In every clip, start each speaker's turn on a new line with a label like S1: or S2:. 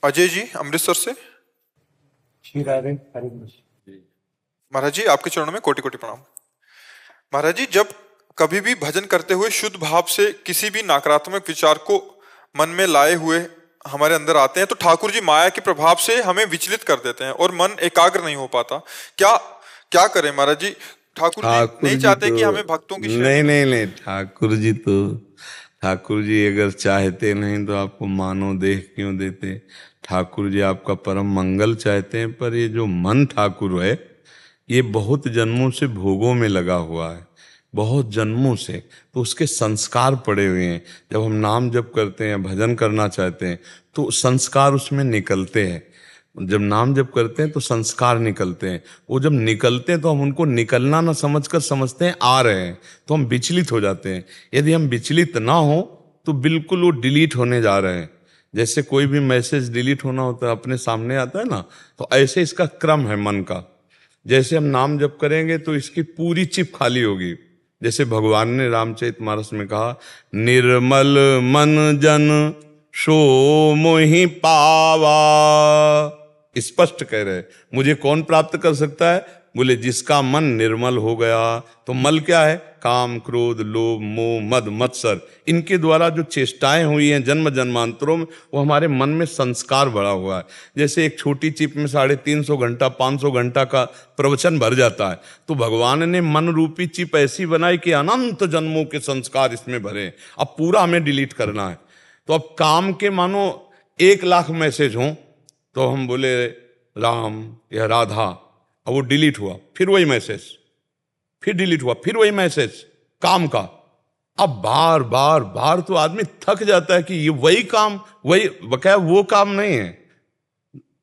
S1: अजय जी अमृतसर से।
S2: श्री राधे हरे कृष्ण।
S1: महाराज जी आपके चरणों में कोटि कोटि प्रणाम। महाराज जी जब कभी भी भजन करते हुए शुद्ध भाव से किसी भी नकारात्मक विचार को मन में लाए हुए हमारे अंदर आते हैं तो ठाकुर जी माया के प्रभाव से हमें विचलित कर देते हैं और मन एकाग्र नहीं हो पाता। क्या क्या करें महाराज जी? ठाकुर जी नहीं चाहते कि हमें भक्तों की
S3: नहीं नहीं नहीं, ठाकुर जी अगर चाहते नहीं तो आपको मानव देह क्यों देते? ठाकुर जी आपका परम मंगल चाहते हैं, पर ये जो मन ठाकुर है ये बहुत जन्मों से भोगों में लगा हुआ है, बहुत जन्मों से, तो उसके संस्कार पड़े हुए हैं। जब हम नाम जप करते हैं, भजन करना चाहते हैं तो संस्कार उसमें निकलते हैं। जब नाम जप करते हैं तो संस्कार निकलते हैं। वो जब निकलते हैं तो हम उनको निकलना ना समझकर समझते हैं आ रहे हैं, तो हम विचलित हो जाते हैं। यदि हम विचलित ना हो तो बिल्कुल वो डिलीट होने जा रहे हैं। जैसे कोई भी मैसेज डिलीट होना होता है, अपने सामने आता है ना, तो ऐसे इसका क्रम है मन का। जैसे हम नाम जप करेंगे तो इसकी पूरी चिप खाली होगी। जैसे भगवान ने रामचरितमानस में कहा, निर्मल मन जन सो मोहि पावा। स्पष्ट कह रहे, मुझे कौन प्राप्त कर सकता है? बोले जिसका मन निर्मल हो गया। तो मल क्या है? काम, क्रोध, लोभ, मोह, मद, मत्सर, इनके द्वारा जो चेष्टाएं हुई हैं जन्म जन्मांतरों में, वो हमारे मन में संस्कार भरा हुआ है। जैसे एक छोटी चिप में 350 घंटा 500 घंटा का प्रवचन भर जाता है, तो भगवान ने मन रूपी चिप ऐसी बनाई कि अनंत जन्मों के संस्कार इसमें भरे। अब पूरा हमें डिलीट करना है। तो अब काम के मानो 1,00,000 मैसेज हों तो हम बोले राम या राधा, अब वो डिलीट हुआ, फिर वही मैसेज, फिर डिलीट हुआ, फिर वही मैसेज काम का। अब बार बार बार तो आदमी थक जाता है कि ये वही काम, वही बकाया वो काम नहीं है।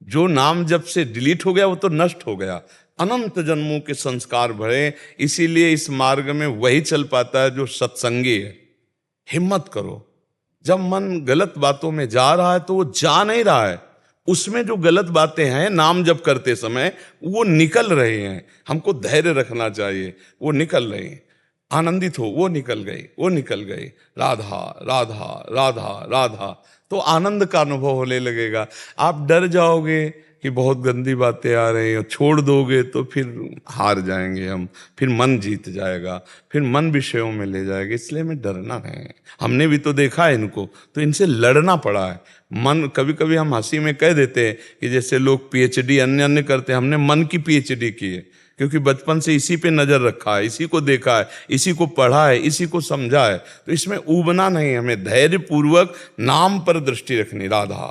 S3: जो नाम जब से डिलीट हो गया वो तो नष्ट हो गया। अनंत जन्मों के संस्कार भरे, इसीलिए इस मार्ग में वही चल पाता है जो सत्संगी है। हिम्मत करो। जब मन गलत बातों में जा रहा है तो वो जा नहीं रहा है, उसमें जो गलत बातें हैं नाम जप करते समय वो निकल रहे हैं। हमको धैर्य रखना चाहिए, वो निकल रहे हैं। आनंदित हो, वो निकल गई, वो निकल गई। राधा राधा राधा राधा, तो आनंद का अनुभव होने लगेगा। आप डर जाओगे कि बहुत गंदी बातें आ रही हैं, छोड़ दोगे तो फिर हार जाएंगे हम, फिर मन जीत जाएगा, फिर मन विषयों में ले जाएगा। इसलिए हमें डरना नहीं है। हमने भी तो देखा है इनको, तो इनसे लड़ना पड़ा है। मन, कभी कभी हम हंसी में कह देते हैं कि जैसे लोग पीएचडी अन्य अन्य करते हैं, हमने मन की पीएचडी की है, क्योंकि बचपन से इसी पे नजर रखा है, इसी को देखा है, इसी को पढ़ा है, इसी को समझा है। तो इसमें ऊबना नहीं, हमें धैर्य पूर्वक नाम पर दृष्टि रखनी। राधा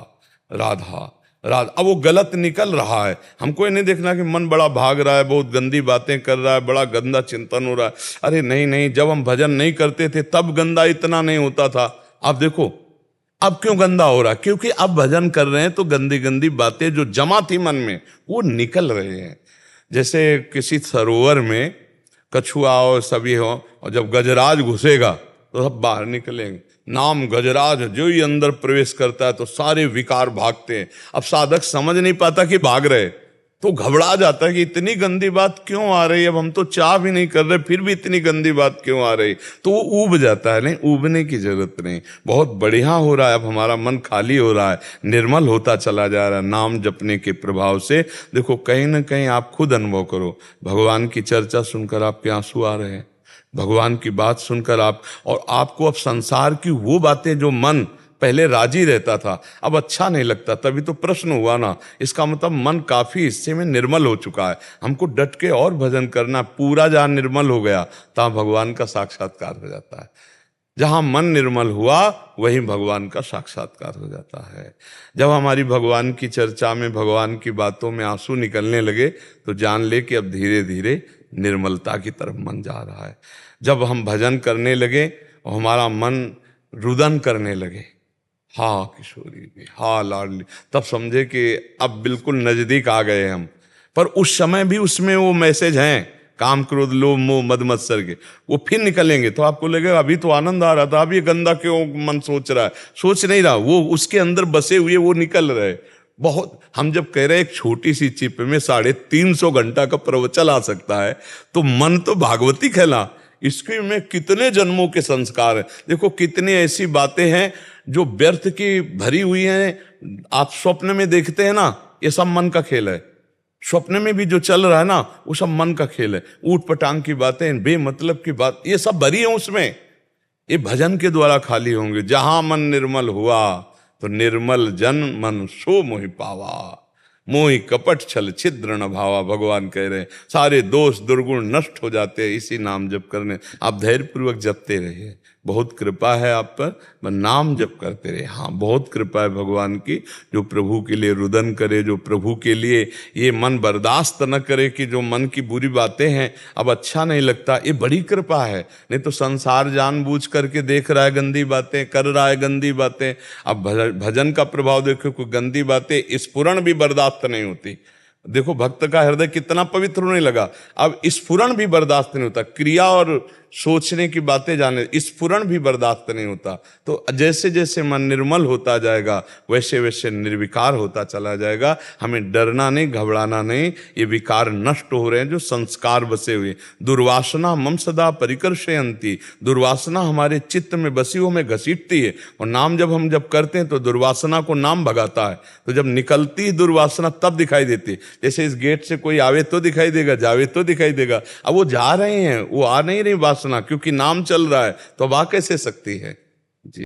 S3: राधा राधा। अब वो गलत निकल रहा है, हमको ये नहीं देखना कि मन बड़ा भाग रहा है, बहुत गंदी बातें कर रहा है, बड़ा गंदा चिंतन हो रहा है। अरे नहीं नहीं, जब हम भजन नहीं करते थे तब गंदा इतना नहीं होता था। अब देखो अब क्यों गंदा हो रहा है, क्योंकि अब भजन कर रहे हैं तो गंदी गंदी बातें जो जमा थी मन में वो निकल रहे हैं। जैसे किसी सरोवर में कछुआ और सभी हो, और जब गजराज घुसेगा तो सब बाहर निकलेंगे। नाम गजराज जो ही अंदर प्रवेश करता है तो सारे विकार भागते हैं। अब साधक समझ नहीं पाता कि भाग रहे, तो घबरा जाता है कि इतनी गंदी बात क्यों आ रही है, अब हम तो चाह भी नहीं कर रहे फिर भी इतनी गंदी बात क्यों आ रही, तो वो ऊब जाता है। नहीं, ऊबने की जरूरत नहीं, बहुत बढ़िया हो रहा है। अब हमारा मन खाली हो रहा है, निर्मल होता चला जा रहा है नाम जपने के प्रभाव से। देखो कहीं ना कहीं आप खुद अनुभव करो, भगवान की चर्चा सुनकर आपके आंसू आ रहे हैं, भगवान की बात सुनकर आप, और आपको अब संसार की वो बातें जो मन पहले राजी रहता था अब अच्छा नहीं लगता। तभी तो प्रश्न हुआ ना, इसका मतलब मन काफी हिस्से में निर्मल हो चुका है। हमको डट के और भजन करना, पूरा जहां निर्मल हो गया तहां भगवान का साक्षात्कार हो जाता है। जहां मन निर्मल हुआ वहीं भगवान का साक्षात्कार हो जाता है। जब हमारी भगवान की चर्चा में, भगवान की बातों में आंसू निकलने लगे तो जान ले कि अब धीरे धीरे निर्मलता की तरफ मन जा रहा है। जब हम भजन करने लगे और हमारा मन रुदन करने लगे, हाँ किशोरी भी, हाँ लाडली, तब समझे कि अब बिल्कुल नजदीक आ गए हम। पर उस समय भी उसमें वो मैसेज हैं, काम, क्रोध, लोभ, मोह, मद, मत्सर के, वो फिर निकलेंगे। तो आपको लगेगा अभी तो आनंद आ रहा था, अब ये गंदा क्यों मन सोच रहा है। सोच नहीं रहा, वो उसके अंदर बसे हुए वो निकल रहे। बहुत, हम जब कह रहे हैं एक छोटी सी चिप में 350 घंटा का प्रवचन आ सकता है, तो मन तो भागवती कहला, इसके में कितने जन्मों के संस्कार हैं। देखो कितनी ऐसी बातें हैं जो व्यर्थ की भरी हुई है, आप स्वप्न में देखते हैं ना, ये सब मन का खेल है। स्वप्न में भी जो चल रहा है ना, वो सब मन का खेल है। ऊट पटांग की बातें, बेमतलब की बात, ये सब भरी है उसमें। ये भजन के द्वारा खाली होंगे। जहां मन निर्मल हुआ तो निर्मल जन मन सो मोहि पावा, मोहि कपट छल छिद्र न भावा। भगवान कह रहे हैं सारे दोष दुर्गुण नष्ट हो जाते हैं इसी नाम जप करने। आप धैर्यपूर्वक जपते रहिए, बहुत कृपा है आप पर, नाम जप करते रहे। हाँ, बहुत कृपा है भगवान की, जो प्रभु के लिए रुदन करे, जो प्रभु के लिए ये मन बर्दाश्त न करे कि जो मन की बुरी बातें हैं अब अच्छा नहीं लगता, ये बड़ी कृपा है। नहीं तो संसार जानबूझ करके देख रहा है गंदी बातें, कर रहा है गंदी बातें। अब भजन का प्रभाव देखो, कोई गंदी बातें स्फुरण भी बर्दाश्त नहीं होती। देखो भक्त का हृदय कितना पवित्र होने लगा, अब स्फुरण भी बर्दाश्त नहीं होता। क्रिया और सोचने की बातें जाने, स्फुरण भी बर्दाश्त नहीं होता। तो जैसे जैसे मन निर्मल होता जाएगा वैसे वैसे निर्विकार होता चला जाएगा। हमें डरना नहीं, घबराना नहीं। ये विकार नष्ट हो रहे हैं जो संस्कार बसे हुए। दुर्वासना मम सदा परिकर्षयन्ति, दुर्वासना हमारे चित्त में बसी हुई हमें घसीटती है। और नाम जब हम करते हैं तो दुर्वासना को नाम भगाता है। तो जब निकलती दुर्वासना तब दिखाई देती है। जैसे इस गेट से कोई आवे तो दिखाई देगा, जावे तो दिखाई देगा। अब वो जा रहे हैं, वो आ नहीं रही वासना, क्योंकि नाम चल रहा है, तो अब आ कैसे सकती है।